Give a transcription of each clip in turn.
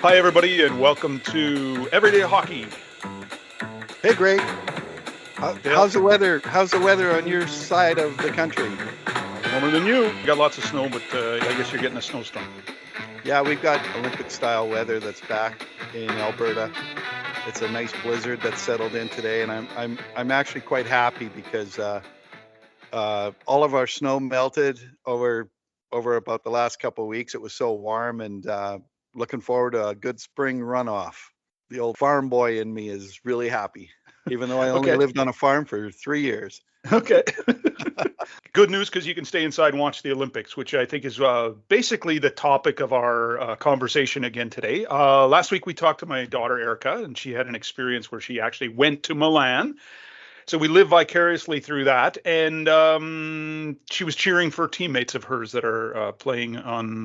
Hi, everybody, and welcome to Everyday Hockey. Hey, Greg. Dale, How's the weather? How's the weather on your side of the country? warmer than you. We got lots of snow, but I guess you're getting a snowstorm. Yeah, we've got Olympic-style weather that's back in Alberta. It's a nice blizzard that's settled in today, and I'm actually quite happy because all of our snow melted over about the last couple of weeks. It was so warm, and looking forward to a good spring runoff. The old farm boy in me is really happy, even though I only Okay. lived on a farm for 3 years. Okay. Good news because you can stay inside and watch the Olympics, which I think is basically the topic of our conversation again today. Last week we talked to my daughter Erica, and she had an experience where she actually went to Milan. So we live vicariously through that, and she was cheering for teammates of hers that are playing on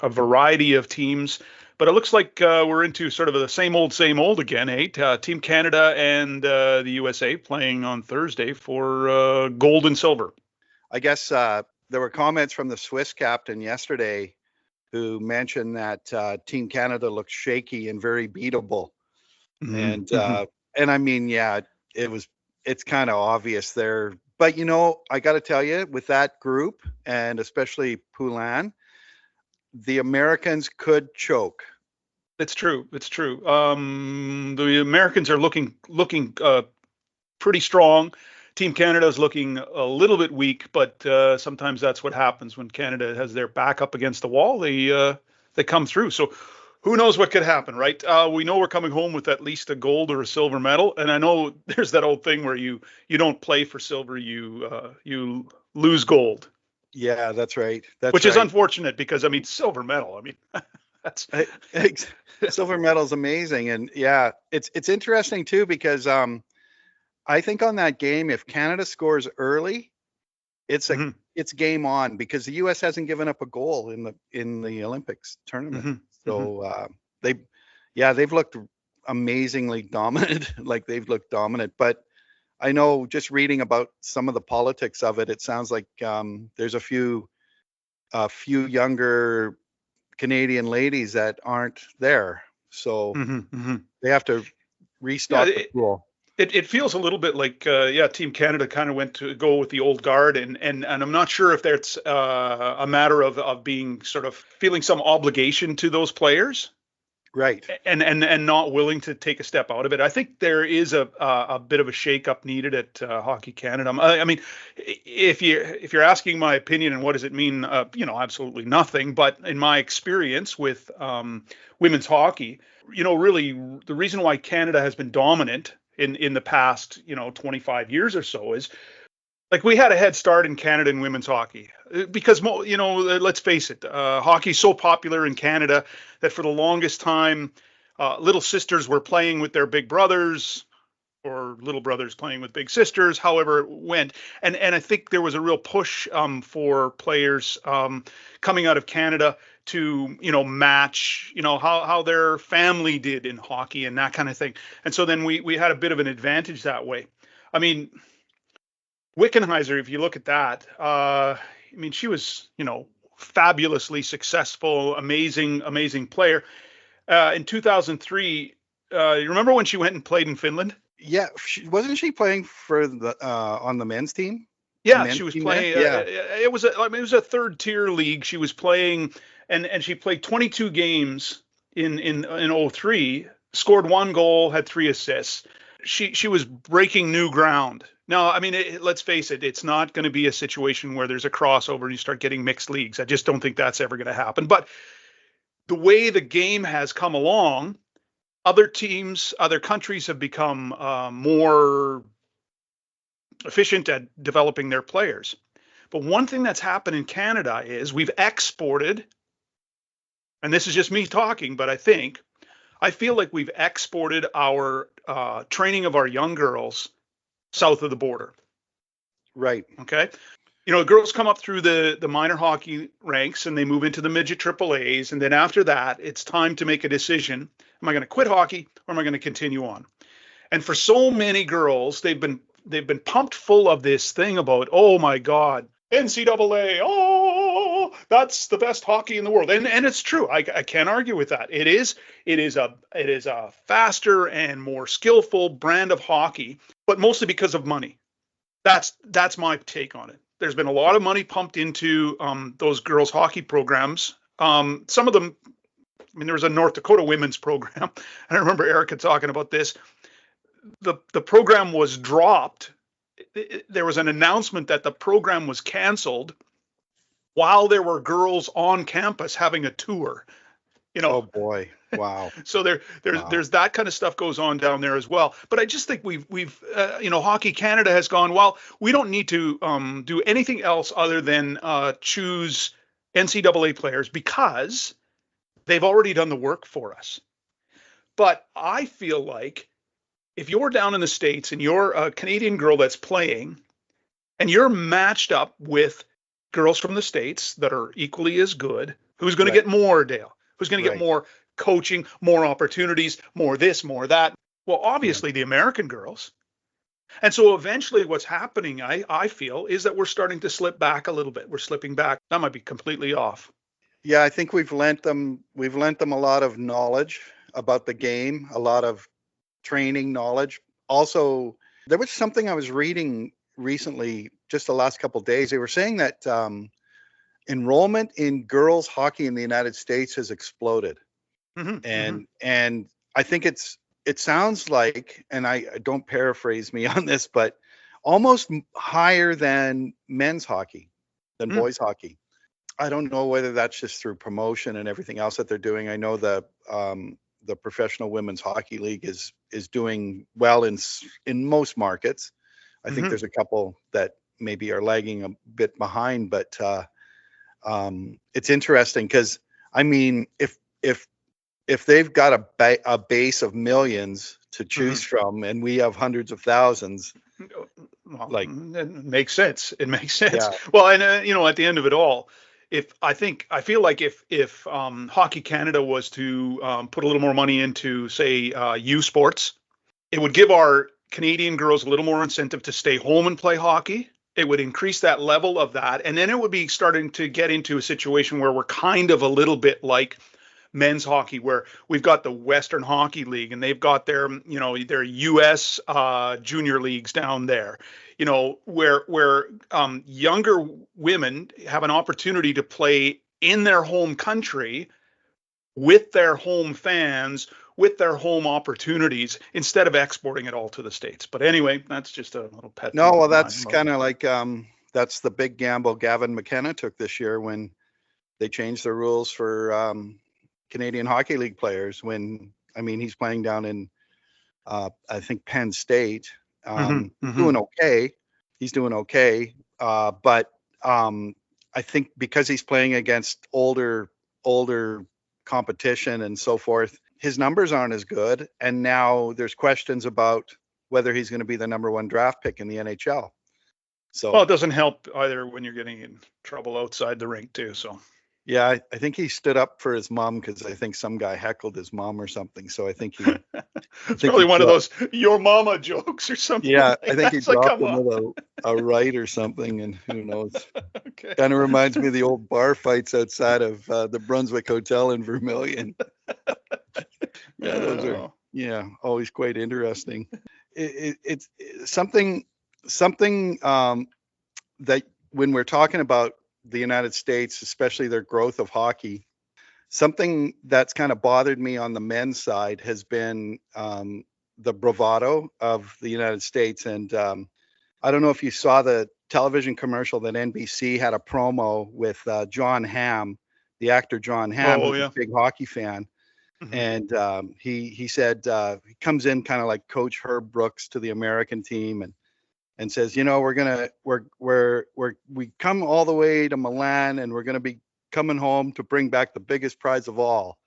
a variety of teams. But it looks like we're into sort of the same old again, eh? Team Canada and the USA playing on Thursday for gold and silver. I guess there were comments from the Swiss captain yesterday who mentioned that Team Canada looked shaky and very beatable. And Mm-hmm. and I mean, yeah, it's kind of obvious there. But I got to tell you, with that group and especially Poulin, the Americans could choke. It's true. It's true. The Americans are looking pretty strong. Team Canada is looking a little bit weak, but sometimes that's what happens when Canada has their back up against the wall. They come through. So who knows what could happen, right? We know we're coming home with at least a gold or a silver medal, and I know there's that old thing where you don't play for silver, you lose gold, Yeah, that's right. That's which is right. unfortunate because I mean silver medal. I mean that's I- Silver medal's amazing, and yeah, it's interesting too because I think on that game, if Canada scores early, it's a hmm it's game on because the U.S. hasn't given up a goal in the Olympics tournament. hmm hmm So they, yeah, they've looked amazingly dominant. Like they've looked dominant. But I know just reading about some of the politics of it, it sounds like there's a few younger Canadian ladies that aren't there. So hmm they have to Yeah, restock the pool. it feels a little bit like yeah, Team Canada kind of went to go with the old guard, and I'm not sure if that's a matter of being sort of feeling some obligation to those players Right. and not willing to take a step out of it. I think there is a bit of a shakeup needed at Hockey Canada. I mean, if you're asking my opinion and what does it mean, absolutely nothing. But in my experience with women's hockey, really the reason why Canada has been dominant in the past 25 years or so is like we had a head start in Canada in women's hockey because let's face it, hockey's so popular in Canada that for the longest time, little sisters were playing with their big brothers or little brothers playing with big sisters, however it went. And I think there was a real push for players coming out of Canada to match how their family did in hockey and that kind of thing. And so then we had a bit of an advantage that way. I mean, Wickenheiser, if you look at that, I mean, she was, fabulously successful, amazing player. In 2003, you remember when she went and played in Finland? Yeah, wasn't she playing for the on the men's team? The Yeah, men's she was team there? playing. Yeah. It was a third tier league. She was playing, and she played 22 games in '03. Scored one goal, had three assists. She was breaking new ground. Now, I mean, let's face it, it's not going to be a situation where there's a crossover and you start getting mixed leagues. I just don't think that's ever going to happen. But the way the game has come along, other teams, other countries have become more efficient at developing their players. But one thing that's happened in Canada is we've exported, and this is just me talking, but I feel like we've exported our training of our young girls south of the border. Right. Okay. Girls come up through the minor hockey ranks and they move into the midget triple A's. And then after that, it's time to make a decision. Am I going to quit hockey or am I going to continue on? And for so many girls, they've been pumped full of this thing about, oh my God, NCAA, oh, that's the best hockey in the world, and it's true. I can't argue with that. It is a faster and more skillful brand of hockey, but mostly because of money. That's my take on it. There's been a lot of money pumped into those girls hockey programs. Some of them, I mean, there was a North Dakota women's program. I remember Erica talking about this. The program was dropped. There was an announcement that the program was canceled while there were girls on campus having a tour. Oh boy. Wow. So there's that kind of stuff goes on down there as well. But I just think we've Hockey Canada has gone, well, we don't need to do anything else other than choose NCAA players because they've already done the work for us. But I feel like if you're down in the States and you're a Canadian girl that's playing and you're matched up with girls from the States that are equally as good, who's going to get more, Dale? Who's going to get more coaching, more opportunities, more this, more that? Well, obviously the American girls. And so eventually what's happening, I feel, is that we're starting to slip back a little bit. We're slipping back. That might be completely off. Yeah, I think we've lent them a lot of knowledge about the game, a lot of training knowledge. Also, there was something I was reading recently, just the last couple of days. They were saying that enrollment in girls hockey in the United States has exploded. And I think it sounds like, and I don't paraphrase me on this, but almost higher than men's hockey, than boys hockey. I don't know whether that's just through promotion and everything else that they're doing. I know the Professional Women's Hockey League is doing well in most markets. I think there's a couple that maybe are lagging a bit behind, but it's interesting because, I mean, if they've got a base of millions to choose from and we have hundreds of thousands, well, it makes sense. It makes sense. Yeah. Well, and at the end of it all, I feel like if Hockey Canada was to put a little more money into, say, U Sports, it would give our Canadian girls a little more incentive to stay home and play hockey. It would increase that level of that, and then it would be starting to get into a situation where we're kind of a little bit like men's hockey, where we've got the Western Hockey League and they've got their U.S. Junior leagues down there, where younger women have an opportunity to play in their home country with their home fans, with their home opportunities, instead of exporting it all to the States. But anyway, that's just a little pet. No, well, that's kind of like that's the big gamble Gavin McKenna took this year when they changed the rules for Canadian Hockey League players. He's playing down in I think Penn State, doing okay. He's doing okay, but I think because he's playing against older competition and so forth, his numbers aren't as good. And now there's questions about whether he's going to be the number one draft pick in the NHL. So, well, it doesn't help either when you're getting in trouble outside the rink too. So. Yeah, I think he stood up for his mom because I think some guy heckled his mom or something. So I think he. It's probably one of those "your mama" jokes or something. Yeah, like I think he that. dropped him with a right or something, and who knows. Okay. Kind of reminds me of the old bar fights outside of the Brunswick Hotel in Vermilion. Yeah, those are always quite interesting. It's something that when we're talking about the United States, especially their growth of hockey, something that's kind of bothered me on the men's side has been the bravado of the United States. And I don't know if you saw the television commercial that NBC had a promo with John Hamm, the actor John Hamm, who's a big hockey fan. And he said he comes in kind of like Coach Herb Brooks to the American team and says, we come all the way to Milan and we're going to be coming home to bring back the biggest prize of all.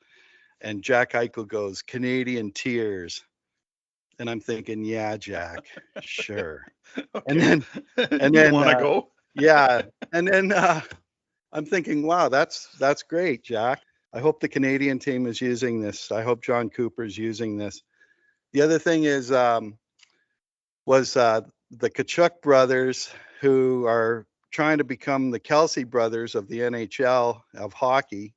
And Jack Eichel goes, Canadian tears. And I'm thinking, yeah, Jack, sure. Okay. And then you want to go? Yeah. And then I'm thinking, wow, that's great, Jack. I hope the Canadian team is using this. I hope John Cooper is using this. The other thing is, was the Tkachuk brothers, who are trying to become the Kelsey brothers of the NHL of hockey,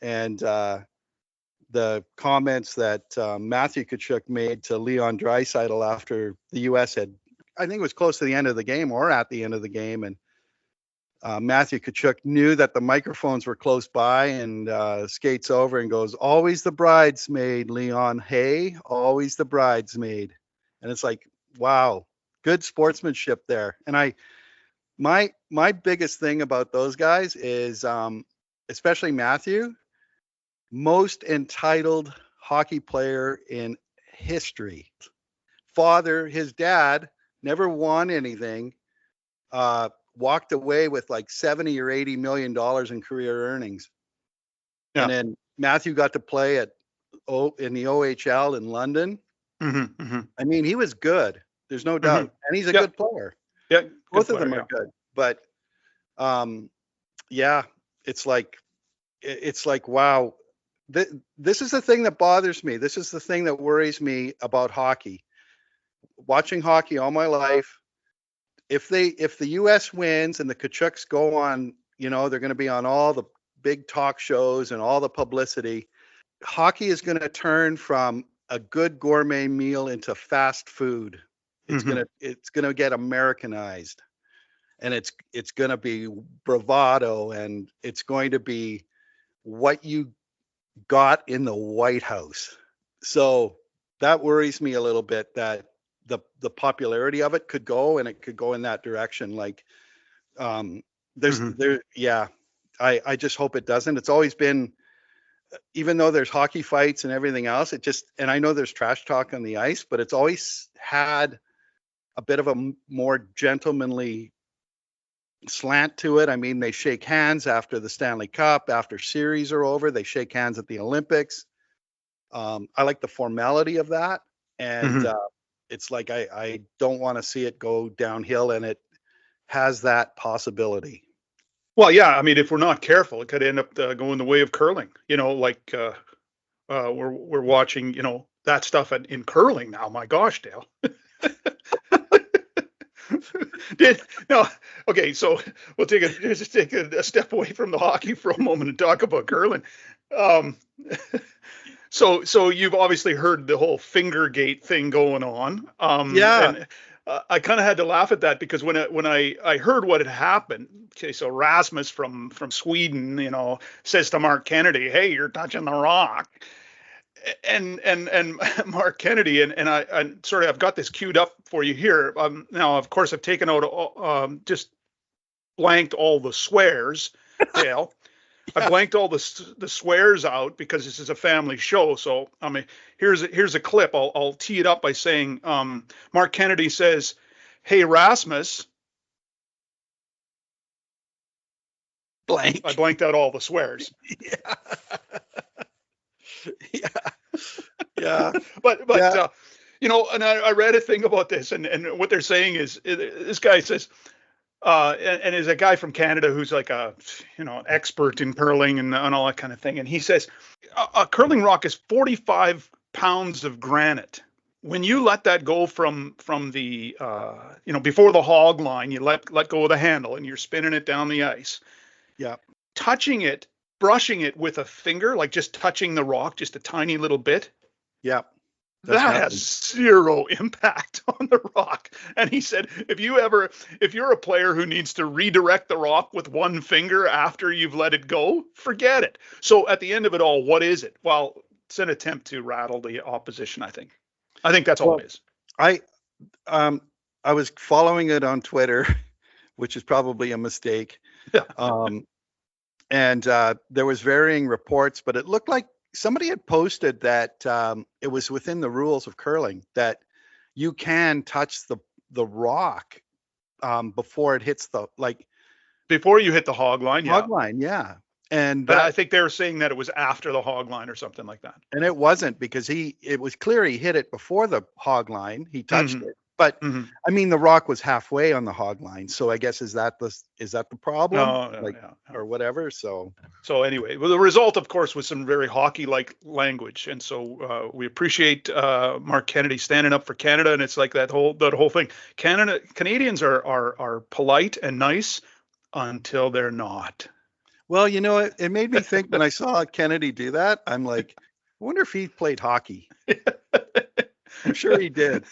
and the comments that Matthew Tkachuk made to Leon Draisaitl after the U.S. had, I think it was close to the end of the game or at the end of the game, and Matthew Tkachuk knew that the microphones were close by and skates over and goes, "Always the bridesmaid, Leon. Hey, always the bridesmaid." And it's like, wow, good sportsmanship there. And my biggest thing about those guys is, especially Matthew, most entitled hockey player in history. Father, his dad never won anything. Walked away with like 70 or 80 million dollars in career earnings. Yeah. And then Matthew got to play in the OHL in London. Mm-hmm, mm-hmm. I mean, he was good. There's no doubt. Mm-hmm. And he's a good player. Yeah. Both of them are good. But yeah, it's like, wow. This is the thing that bothers me. This is the thing that worries me about hockey. Watching hockey all my life, if the U.S. wins and the Tkachuks go on, they're going to be on all the big talk shows and all the publicity. Hockey is going to turn from a good gourmet meal into fast food. It's going to get Americanized, and it's going to be bravado, and it's going to be what you got in the White House. So that worries me a little bit, that the popularity of it could go, and it could go in that direction. Like, I just hope it doesn't. It's always been, even though there's hockey fights and everything else, and I know there's trash talk on the ice, but it's always had a bit of a more gentlemanly slant to it. I mean, they shake hands after the Stanley Cup, after series are over, they shake hands at the Olympics. I like the formality of that. And, it's like, I don't want to see it go downhill, and it has that possibility. Well, yeah, I mean, if we're not careful, it could end up going the way of curling. Like we're watching, that stuff in curling now. My gosh, Dale. Okay, so we'll take a step away from the hockey for a moment and talk about curling. So you've obviously heard the whole Fingergate thing going on. And I kind of had to laugh at that, because when I heard what had happened, okay, so Rasmus from Sweden, says to Mark Kennedy, "Hey, you're touching the rock," and Mark Kennedy and I sort of, I've got this queued up for you here. Now, of course, I've taken out just blanked all the swears, Dale. I blanked all the swears out because this is a family show. So, I mean, here's a clip. I'll tee it up by saying, Mark Kennedy says, "Hey, Rasmus." Blank. I blanked out all the swears. Yeah. Yeah. But yeah. And I read a thing about this, and what they're saying is, this guy says, and is a guy from Canada who's like an expert in curling and all that kind of thing. And he says a curling rock is 45 pounds of granite. When you let that go from the before the hog line, you let go of the handle and you're spinning it down the ice. Yeah. Touching it, brushing it with a finger, like just touching the rock just a tiny little bit. Yeah. That has zero impact on the rock. And he said, if you're a player who needs to redirect the rock with one finger after you've let it go, forget it. So at the end of it all, what is it? Well, it's an attempt to rattle the opposition, I think. I think that's all it is. I was following it on Twitter, which is probably a mistake. Yeah. And there was varying reports, but it looked like somebody had posted that it was within the rules of curling that you can touch the rock before it hits before you hit the hog line. Hog line, yeah. And I think they were saying that it was after the hog line or something like that. And it wasn't, because it was clear he hit it before the hog line. He touched it. But I mean, the rock was halfway on the hog line, so I guess is that the problem? No, or whatever. So anyway, well, the result, of course, was some very hockey-like language, and so we appreciate Mark Kennedy standing up for Canada, and it's like that whole thing. Canadians are polite and nice, until they're not. Well, it made me think when I saw Kennedy do that. I'm like, I wonder if he played hockey. I'm sure he did.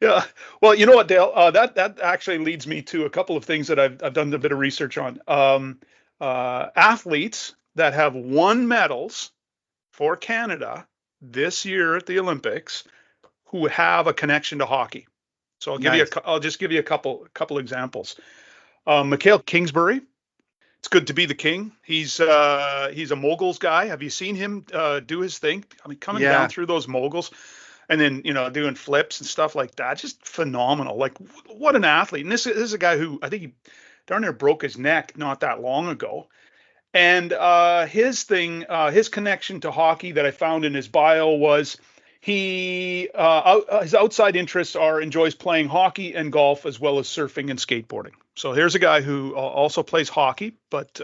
Yeah. Well, you know what, Dale? That actually leads me to a couple of things that I've done a bit of research on. Athletes that have won medals for Canada this year at the Olympics who have a connection to hockey. So I'll just give you a couple examples. Mikhail Kingsbury. It's good to be the king. He's a moguls guy. Have you seen him do his thing? I mean, coming down through those moguls, and then doing flips and stuff like that. Just phenomenal. Like, what an athlete! And this is a guy who I think he darn near broke his neck not that long ago. And his connection to hockey that I found in his bio was his outside interests enjoys playing hockey and golf as well as surfing and skateboarding. So here's a guy who also plays hockey, but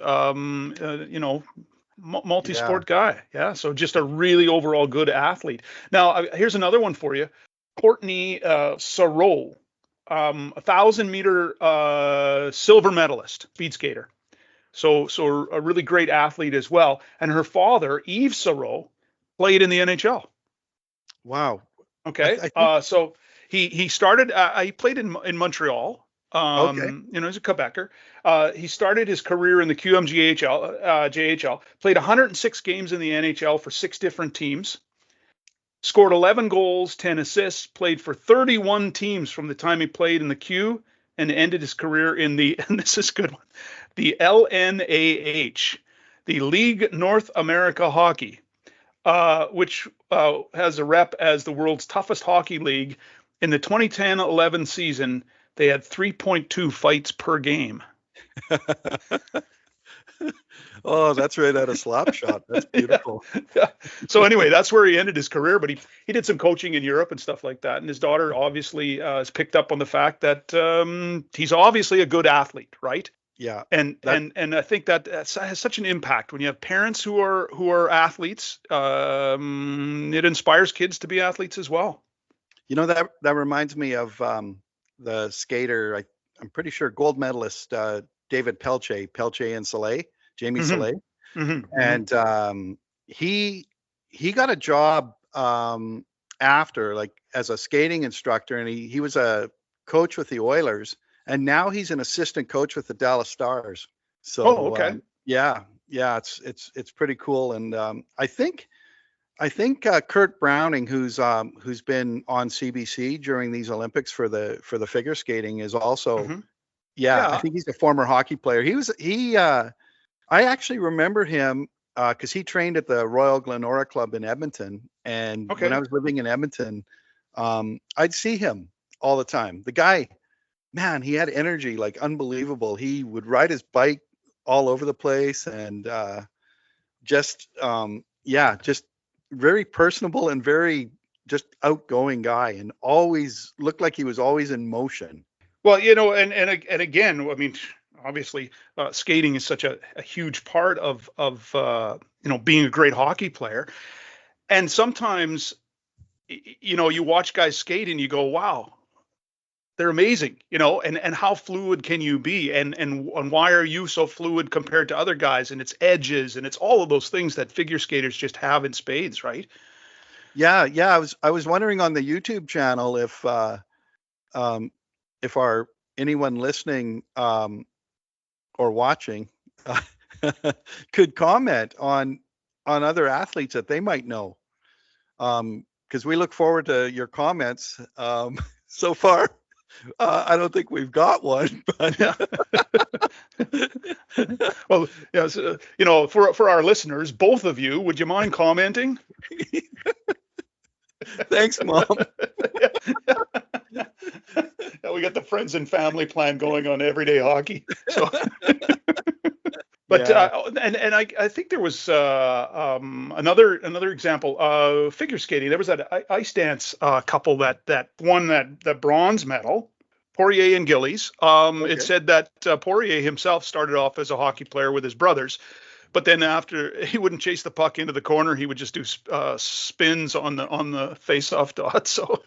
multi-sport guy. Yeah. So just a really overall good athlete. Now here's another one for you. Courtney Sarot, 1,000-meter silver medalist, speed skater. So a really great athlete as well. And her father, Yves Sarot, played in the NHL. Wow. Okay. So he started. He played in Montreal. Okay. He's a Quebecer. He started his career in the JHL. Played 106 games in the NHL for 6 different teams. Scored 11 goals, 10 assists. Played for 31 teams from the time he played in the Q, and ended his career in and this is a good one, the LNAH, the League North America Hockey, which has a rep as the world's toughest hockey league. In the 2010-11 season, they had 3.2 fights per game. Oh, that's right out of Slapshot. That's beautiful. Yeah. So anyway, that's where he ended his career, but he did some coaching in Europe and stuff like that. And his daughter obviously has picked up on the fact that he's obviously a good athlete, right? Yeah. And I think that has such an impact when you have parents who are athletes. It inspires kids to be athletes as well. That reminds me of the skater. I'm pretty sure gold medalist David Pelche and Soleil, Jamie Soleil, and he got a job after, like, as a skating instructor, and he was a coach with the Oilers, and now he's an assistant coach with the Dallas Stars. So okay. It's pretty cool. And I think Kurt Browning, who's been on CBC during these Olympics for the figure skating, is also I think he's a former hockey player. I actually remember him because he trained at the Royal Glenora Club in Edmonton, and when I was living in Edmonton, I'd see him all the time. The guy, man, he had energy like unbelievable. He would ride his bike all over the place, and just very personable and very just outgoing guy, and always looked like he was always in motion. Well, and again, I mean, obviously, skating is such a huge part of being a great hockey player. And sometimes, you watch guys skate and you go, wow, they're amazing, and how fluid can you be? And why are you so fluid compared to other guys? And it's edges, and it's all of those things that figure skaters just have in spades, right? Yeah. I was wondering on the YouTube channel if anyone listening or watching could comment on other athletes that they might know, because we look forward to your comments. So far, I don't think we've got one, but well, yeah, so, for our listeners, both of you, would you mind commenting? Thanks, Mom. Yeah, we got the friends and family plan going on everyday hockey. So. But and I think there was another example, figure skating. There was that ice dance couple that won the bronze medal, Poirier and Gillies. It said that Poirier himself started off as a hockey player with his brothers, but then after, he wouldn't chase the puck into the corner. He would just do spins on the face-off dot. So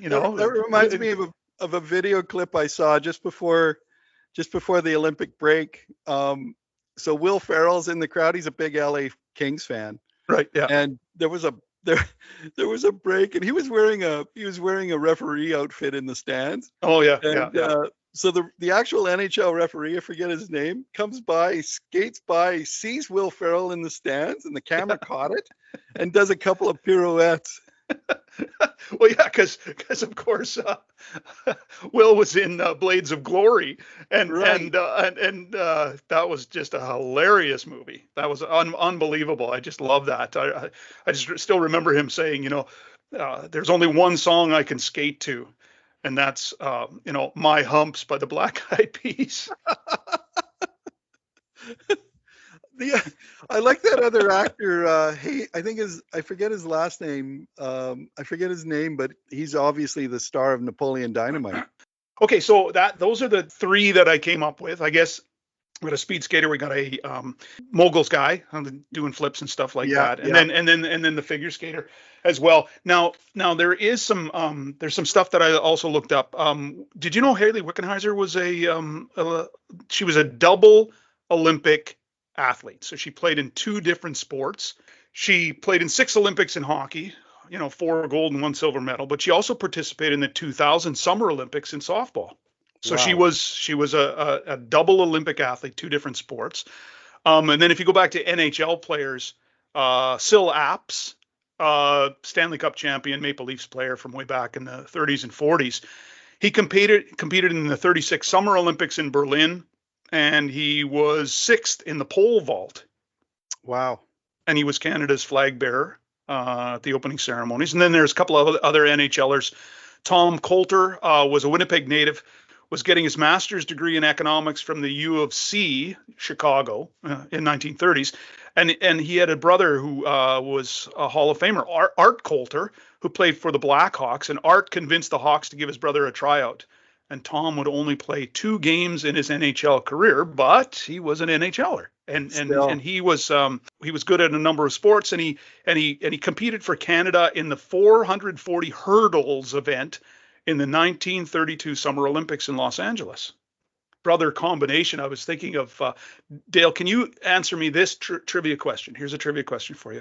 that reminds me of a video clip I saw just before just before the Olympic break. So Will Ferrell's in the crowd. He's a big LA Kings fan, Right. Yeah. and there was a break, and he was wearing a referee outfit in the stands. Oh yeah. And Yeah. so the actual NHL referee, I forget his name, comes by, skates by, sees Will Ferrell in the stands, and the camera caught it, and does a couple of pirouettes. Well, yeah, because of course Will was in Blades of Glory, and Right. that was just a hilarious movie. That was unbelievable. I just love that. I just still remember him saying, there's only one song I can skate to, and that's My Humps by the Black Eyed Peas. I like that other actor. I forget his last name. I forget his name, but he's obviously the star of Napoleon Dynamite. Okay, so those are the three that I came up with. I guess we got a speed skater, we got a moguls guy doing flips and stuff like that, and then the figure skater as well. Now there is some there's some stuff that I also looked up. Did you know Hayley Wickenheiser was she was a double Olympic athlete? So she played in two different sports. She played in 6 Olympics in hockey, 4 gold and 1 silver medal, but she also participated in the 2000 Summer Olympics in softball. So Wow. she was a double Olympic athlete, 2 different sports. And then if you go back to NHL players, Syl Apps, Stanley Cup champion, Maple Leafs player from way back in the 30s and 40s. He competed in the 36 Summer Olympics in Berlin, and he was 6th in the pole vault. Wow. And he was Canada's flag bearer at the opening ceremonies. And then there's a couple of other NHLers. Tom Coulter was a Winnipeg native, was getting his master's degree in economics from the U of C, Chicago, in 1930s. And he had a brother who was a Hall of Famer, Art Coulter, who played for the Blackhawks. And Art convinced the Hawks to give his brother a tryout. And Tom would only play 2 games in his NHL career, but he was an NHLer, and he was good at a number of sports, and he competed for Canada in the 440 hurdles event in the 1932 Summer Olympics in Los Angeles. Brother combination. I was thinking of Dale. Can you answer me this trivia question? Here's a trivia question for you.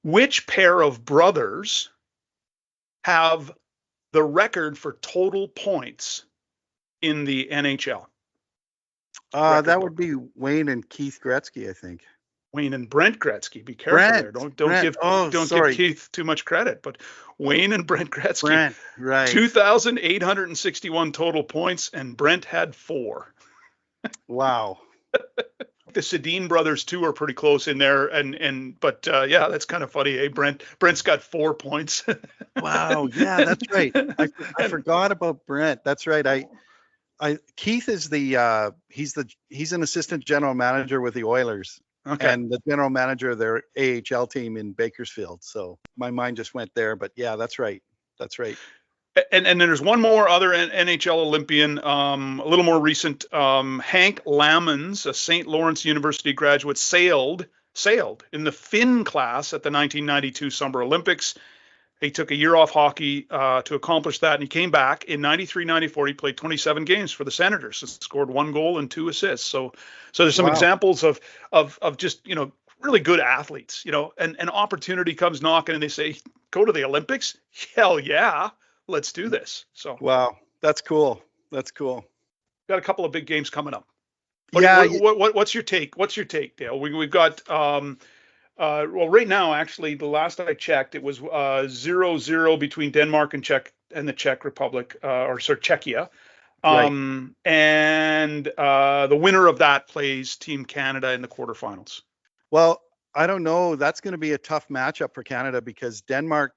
Which pair of brothers have the record for total points in the NHL? That would be Wayne and Keith Gretzky, I think. Wayne and Brent Gretzky. Be careful there. Don't give Keith too much credit. But Wayne and Brent Gretzky. Right. 2,861 total points, and Brent had 4. Wow. The Sedin brothers too are pretty close in there, but yeah, that's kind of funny. Eh? Brent's got 4 points. Wow. Yeah, that's right. I forgot about Brent. That's right. Keith is he's an assistant general manager with the Oilers. Okay. And the general manager of their AHL team in Bakersfield. So my mind just went there, but yeah, that's right. That's right. And then there's one more other NHL Olympian, a little more recent. Hank Lammons, a St. Lawrence University graduate, sailed in the Finn class at the 1992 Summer Olympics. He took a year off hockey to accomplish that, and he came back in 93-94. He played 27 games for the Senators and scored 1 goal and 2 assists. So there's some examples of just really good athletes, and an opportunity comes knocking, and they say, go to the Olympics? Hell yeah. Let's do this. So wow, that's cool. That's cool. Got a couple of big games coming up. What's your take? What's your take, Dale? We've got well, right now, actually, the last I checked, it was 0-0 between Denmark and the Czech Republic, Czechia. And the winner of that plays Team Canada in the quarterfinals. Well, I don't know. That's going to be a tough matchup for Canada because Denmark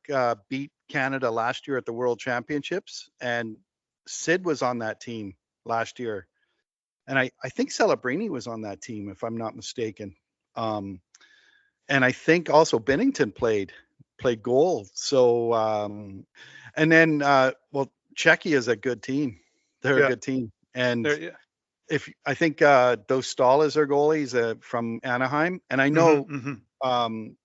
beat Canada last year at the World Championships, and Sid was on that team last year, and I think Celebrini was on that team, if I'm not mistaken. And I think also Binnington played goal. So and then Czechia is a good team. They're a good team, and if I think Dostal is their goalie, he's from Anaheim, and I know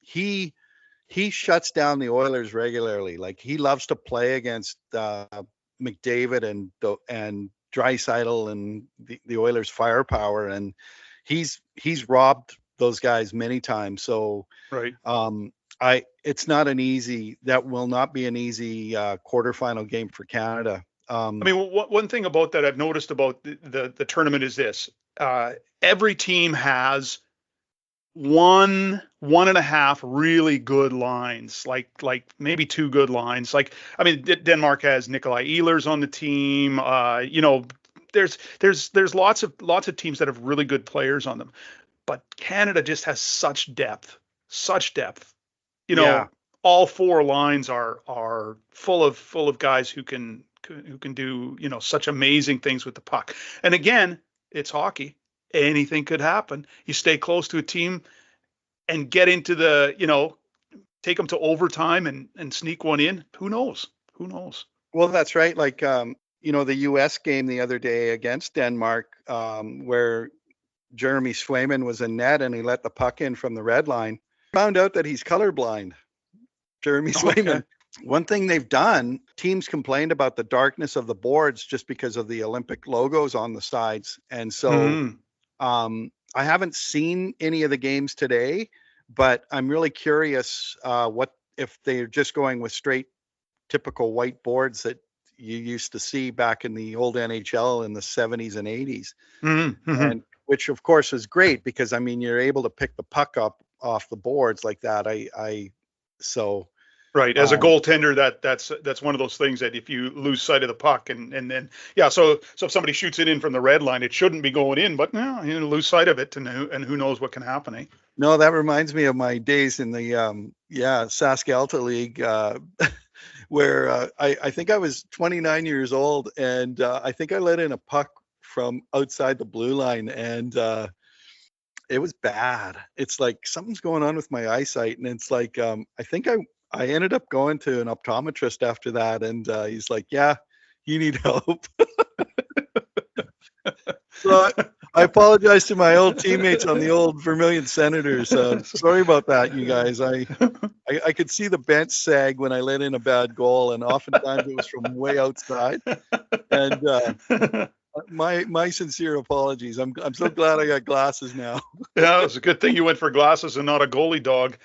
he shuts down the Oilers regularly. Like he loves to play against McDavid and Draisaitl and the Oilers' firepower, and he's robbed those guys many times. So Right. it's not an easy. That will not be an easy quarterfinal game for Canada. I mean, one thing about that I've noticed about the tournament is this: every team has one and a half really good lines, like maybe two good lines. Like, I mean, Denmark has Nikolai Ehlers on the team. There's lots of teams that have really good players on them, but Canada just has such depth, such depth. Yeah. All four lines are full of guys who can do such amazing things with the puck. And again, it's hockey. Anything could happen. You stay close to a team and get into take them to overtime and sneak one in. Who knows? Who knows? Well, that's right. Like, the U.S. game the other day against Denmark, where Jeremy Swayman was in net and he let the puck in from the red line. Found out that he's colorblind. Jeremy Swayman. Okay. One thing they've done, teams complained about the darkness of the boards just because of the Olympic logos on the sides. And so I haven't seen any of the games today, but I'm really curious what if they're just going with straight typical white boards that you used to see back in the old NHL in the 70s and 80s. And which of course is great because I mean you're able to pick the puck up off the boards like that. Right. As a goaltender, that's one of those things that if you lose sight of the puck and then so if somebody shoots it in from the red line, it shouldn't be going in, but lose sight of it and who knows what can happen. Eh? No, that reminds me of my days in the Sask-Alta League, where I think I was 29 years old and I think I let in a puck from outside the blue line and it was bad. It's like something's going on with my eyesight, and it's like I think I ended up going to an optometrist after that, and he's like, "Yeah, you need help." So I apologize to my old teammates on the old Vermilion Senators. Sorry about that, you guys. I could see the bench sag when I let in a bad goal, and oftentimes it was from way outside. And my sincere apologies. I'm so glad I got glasses now. Yeah, it's a good thing you went for glasses and not a goalie dog.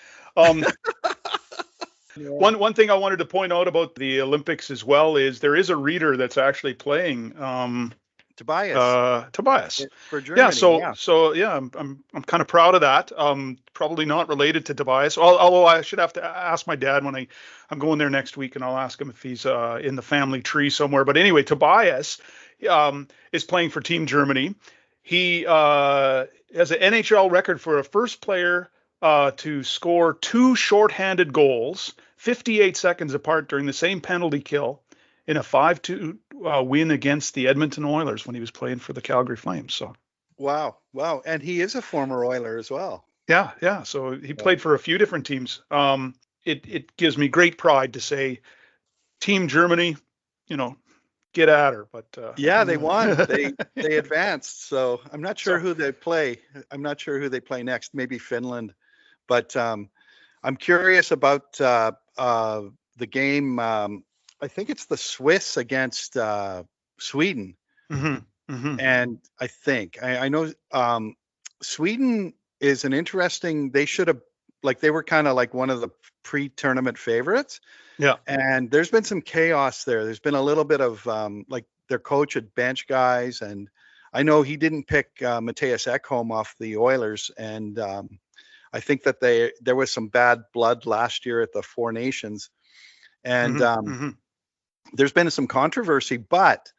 One thing I wanted to point out about the Olympics as well is there is a reader that's actually playing Tobias for Germany. I'm kind of proud of that. Probably not related to Tobias, although I should have to ask my dad when I'm going there next week, and I'll ask him if he's in the family tree somewhere. But anyway, Tobias is playing for Team Germany. He has an NHL record for a first player to score two shorthanded goals 58 seconds apart during the same penalty kill in a 5-2 win against the Edmonton Oilers when he was playing for the Calgary Flames. So wow, and he is a former Oiler as well. Yeah. So he played for a few different teams. It gives me great pride to say, Team Germany, get at her. But they won. They advanced. So I'm not sure who they play. I'm not sure who they play next. Maybe Finland. But I'm curious about the game. I think it's the Swiss against Sweden. And I know Sweden is an interesting. They should have they were kind of like one of the pre-tournament favorites. Yeah. And there's been some chaos there. There's been a little bit of their coach had bench guys, and I know he didn't pick Matthias Ekholm off the Oilers, and I think that there was some bad blood last year at the Four Nations, and there's been some controversy, but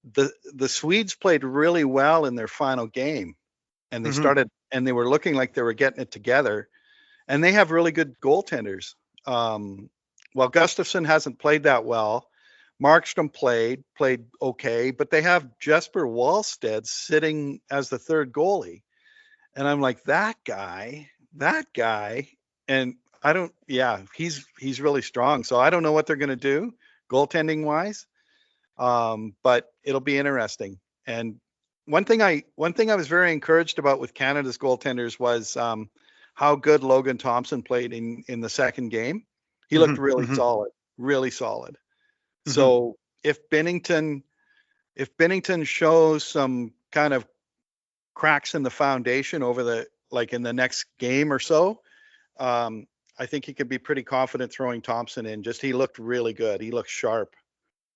the Swedes played really well in their final game, and they started, and they were looking like they were getting it together, and they have really good goaltenders. Well, Gustafsson hasn't played that well. Markstrom played okay, but they have Jesper Wallstedt sitting as the third goalie. And I'm like, that guy. And he's really strong. So I don't know what they're going to do goaltending wise. But it'll be interesting. And one thing I was very encouraged about with Canada's goaltenders was how good Logan Thompson played in the second game. He looked really solid, really solid. So if Binnington if Bennington shows some kind of cracks in the foundation over in the next game or so, I think he could be pretty confident throwing Thompson in. Just he looked really good. He looked sharp.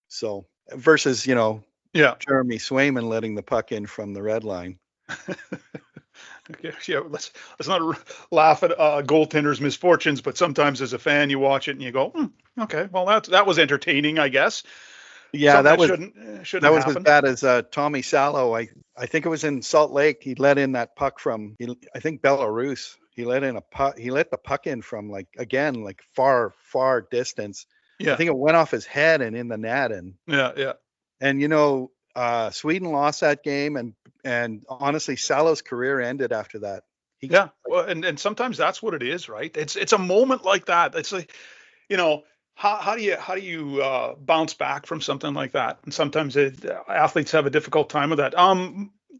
So versus, Yeah. Jeremy Swayman letting the puck in from the red line. Okay, yeah, let's not laugh at goaltenders' misfortunes, but sometimes as a fan, you watch it and you go, okay, well that was entertaining, I guess. Yeah, Something that shouldn't was as happen. bad as Tommy Salo. I think it was in Salt Lake. He let in that puck from I think Belarus. He let in a puck. He let the puck in from like far distance. Yeah, I think it went off his head and in the net. yeah. And Sweden lost that game, and honestly, Salo's career ended after that. Yeah, well, and sometimes that's what it is, right? It's a moment like that. It's like, how do you bounce back from something like that? And sometimes athletes have a difficult time with that.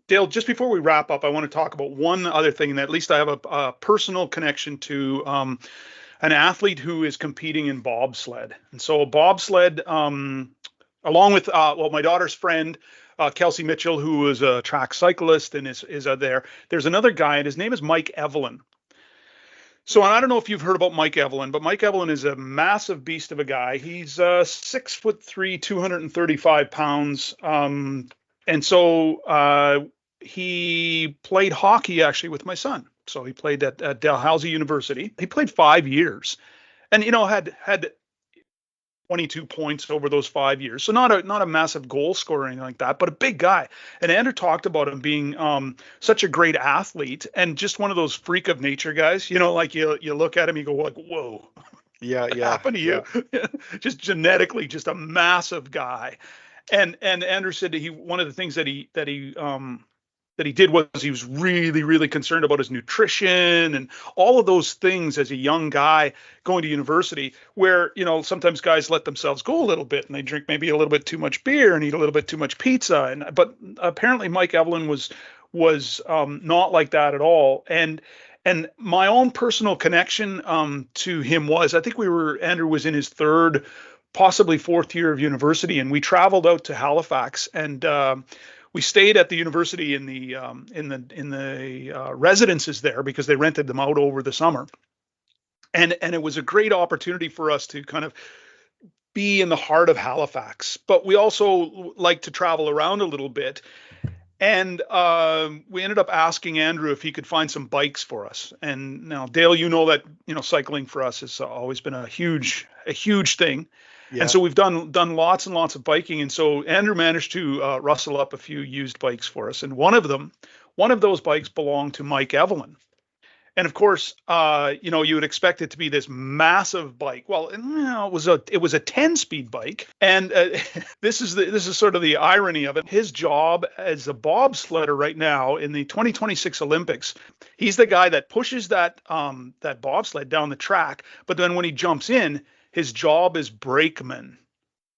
Dale, just before we wrap up, I want to talk about one other thing, and at least I have a personal connection to an athlete who is competing in bobsled. And so bobsled, along with my daughter's friend, Kelsey Mitchell, who is a track cyclist and is there. There's another guy, and his name is Mike Evelyn. So I don't know if you've heard about Mike Evelyn, but Mike Evelyn is a massive beast of a guy. He's 6'3", 235 pounds. And so he played hockey actually with my son. So he played at Dalhousie University. He played 5 years, and had 22 points over those 5 years. So not a massive goal scorer or anything like that, but a big guy. And Andrew talked about him being such a great athlete and just one of those freak of nature guys. Like you look at him, you go like, whoa, yeah, what happened to you? Yeah. Just genetically, just a massive guy. And Andrew said that one of the things that he did was he was really, really concerned about his nutrition and all of those things as a young guy going to university, where, sometimes guys let themselves go a little bit and they drink maybe a little bit too much beer and eat a little bit too much pizza. But apparently Mike Evelyn was not like that at all. And my own personal connection to him was, I think Andrew was in his third, possibly fourth year of university, and we traveled out to Halifax, and we stayed at the university in the residences there because they rented them out over the summer, and it was a great opportunity for us to kind of be in the heart of Halifax. But we also like to travel around a little bit, and we ended up asking Andrew if he could find some bikes for us. And now, Dale, that cycling for us has always been a huge thing. Yeah. And so we've done lots and lots of biking. And so Andrew managed to rustle up a few used bikes for us. And one of those bikes belonged to Mike Evelyn. And of course, you would expect it to be this massive bike. Well, it was a 10-speed bike. And this is sort of the irony of it. His job as a bobsledder right now in the 2026 Olympics, he's the guy that pushes that bobsled down the track. But then when he jumps in, his job is brakeman.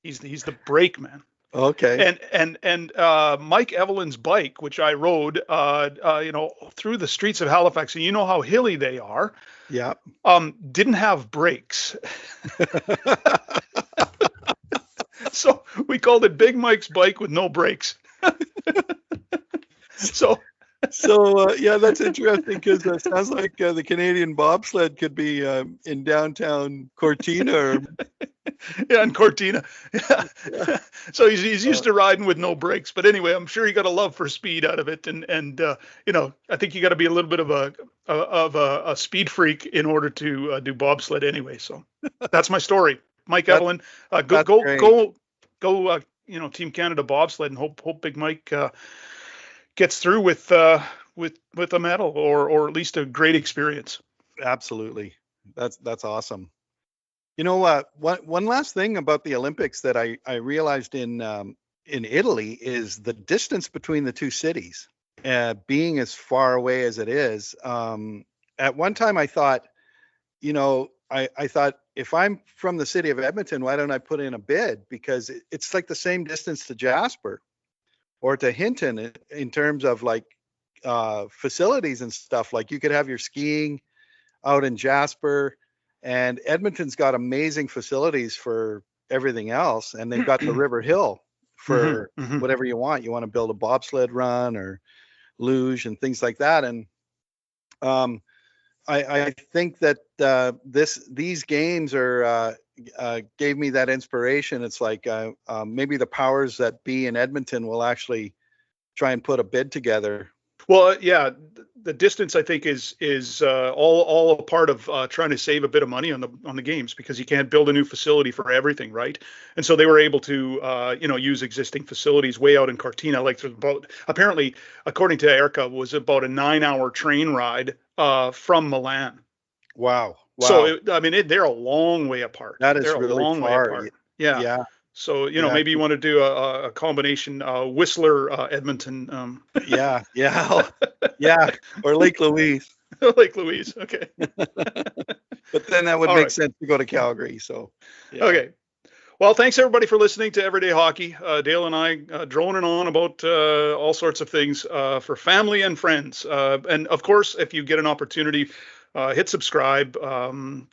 He's the brakeman. Okay. And Mike Evelyn's bike, which I rode, through the streets of Halifax, and you know how hilly they are. Yeah. Didn't have brakes. So we called it Big Mike's bike with no brakes. So yeah, that's interesting, because it sounds like the Canadian bobsled could be in downtown Cortina. Yeah, in Cortina. Yeah. So he's used to riding with no brakes. But anyway, I'm sure he got a love for speed out of it, and I think you got to be a little bit of a speed freak in order to do bobsled anyway. So that's my story. Mike Evelyn, go, Team Canada bobsled, and hope Big Mike gets through with a medal or at least a great experience. Absolutely. That's awesome. One last thing about the Olympics that I realized in Italy is the distance between the two cities, being as far away as it is. At one time I thought, I thought, if I'm from the city of Edmonton, why don't I put in a bid? Because it's like the same distance to Jasper or to Hinton in terms of like facilities and stuff. Like you could have your skiing out in Jasper, and Edmonton's got amazing facilities for everything else. And they've got the River Hill for Mhm. whatever you want. You want to build a bobsled run or luge and things like that. And um, I think that these games are gave me that inspiration. It's like maybe the powers that be in Edmonton will actually try and put a bid together. Well, yeah, the distance I think is all a part of trying to save a bit of money on the games, because you can't build a new facility for everything, right? And so they were able to use existing facilities way out in Cortina. Like there's about, apparently, according to Erica, was about a 9-hour train ride from Milan. Wow, So wow, they're a long way apart. that is They're a really long way far. apart. Yeah. Yeah, So yeah, maybe you want to do a combination Whistler Edmonton. yeah, yeah, yeah, or Lake Louise. Lake Louise. Okay. But then that would All make right. sense to go to Calgary. So, yeah. Okay. Well, thanks everybody for listening to Everyday Hockey. Dale and I droning on about all sorts of things for family and friends. And of course, if you get an opportunity, hit subscribe.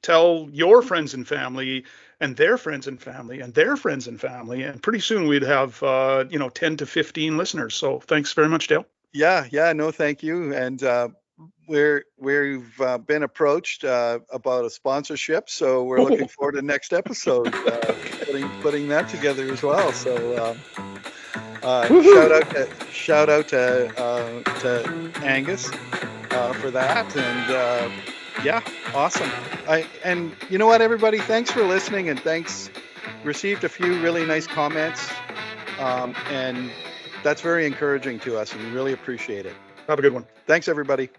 Tell your friends and family, and their friends and family, and their friends and family. And pretty soon we'd have 10 to 15 listeners. So thanks very much, Dale. Yeah, no, thank you. And we've been approached about a sponsorship, so we're looking forward to next episode, putting that together as well. So shout out to Angus for that, and yeah, awesome. And you know what, everybody, thanks for listening, and thanks. Received a few really nice comments, and that's very encouraging to us, and we really appreciate it. Have a good one. Thanks, everybody.